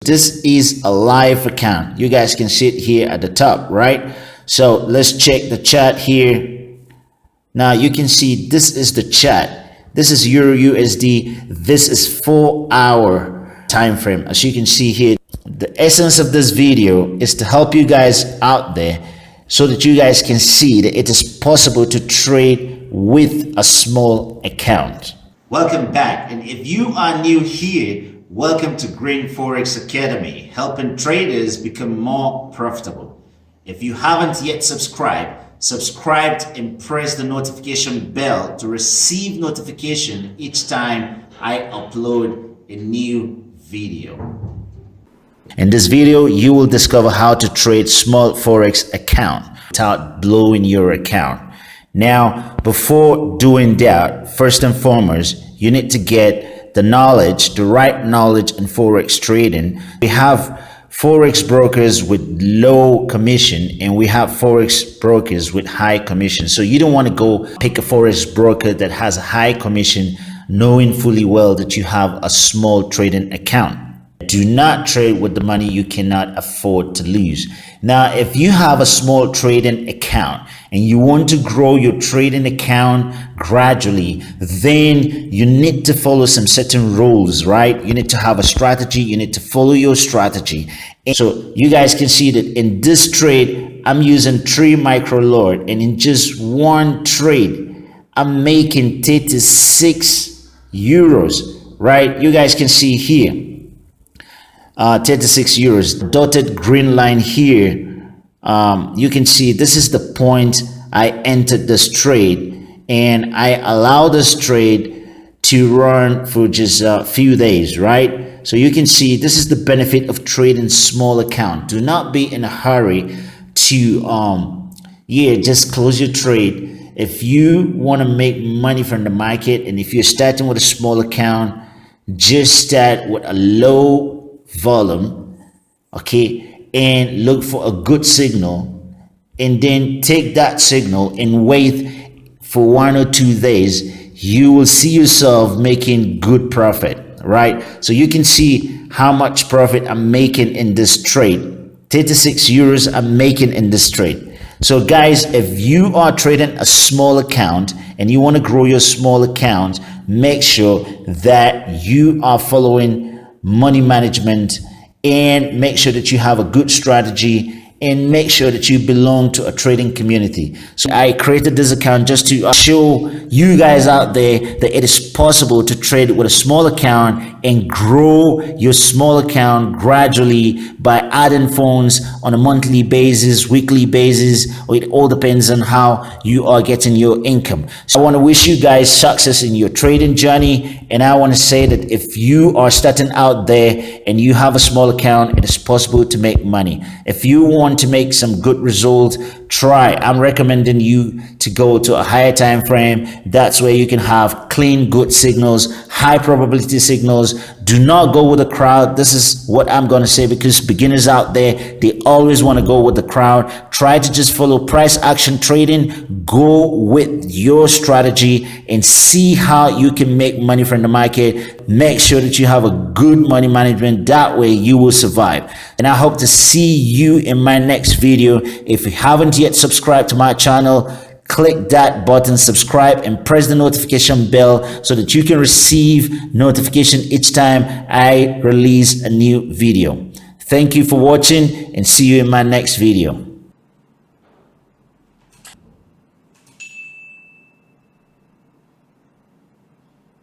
this is a live account. You guys can see it here at the top, right? So let's check the chart here. Now you can see this is the chart. This is Euro USD. This is 4-hour time frame. As you can see here, the essence of this video is to help you guys out there so that you guys can see that it is possible to trade with a small account. Welcome back, and if you are new here, welcome to Green Forex Academy, helping traders become more profitable. If you haven't yet subscribed and press the notification bell to receive notification each time I upload a new video. In this video, you will discover how to trade small Forex account without blowing your account. Now, before doing that, first and foremost, you need to get the knowledge, the right knowledge in Forex trading. We have Forex brokers with low commission and we have Forex brokers with high commission. So you don't want to go pick a Forex broker that has a high commission, knowing fully well that you have a small trading account. Do not trade with the money you cannot afford to lose. Now, if you have a small trading account and you want to grow your trading account gradually, then you need to follow some certain rules, right? You need to have a strategy. You need to follow your strategy. And so you guys can see that in this trade, I'm using 3 micro lot, and in just one trade, I'm making 36 euros, right? You guys can see here. 36 euros, dotted green line here. You can see this is the point I entered this trade, and I allow this trade to run for just a few days, right? So you can see this is the benefit of trading small account. Do not be in a hurry to just close your trade. If you want to make money from the market, and if you're starting with a small account, just start with a low volume, okay, and look for a good signal, and then take that signal and wait for 1 or 2 days. You will see yourself making good profit, right? So you can see how much profit I'm making in this trade. 36 euros I'm making in this trade. So guys, if you are trading a small account and you want to grow your small account, make sure that you are following money management, and make sure that you have a good strategy, and make sure that you belong to a trading community. So I created this account just to show you guys out there that it is possible to trade with a small account and grow your small account gradually by adding funds on a monthly basis, weekly basis, or it all depends on how you are getting your income. So I want to wish you guys success in your trading journey, and I want to say that if you are starting out there and you have a small account, it is possible to make money. If you want to make some good results, I'm recommending you to go to a higher time frame. That's where you can have clean, good signals, high probability signals. Do not go with the crowd. This is what I'm going to say, because beginners out there, they always want to go with the crowd. Try to just follow price action trading. Go with your strategy and see how you can make money from the market. Make sure that you have a good money management. That way you will survive. And I hope to see you in my next video. If you haven't yet subscribed to my channel, click that button, subscribe, and press the notification bell so that you can receive notification each time I release a new video. Thank you for watching, and see you in my next video.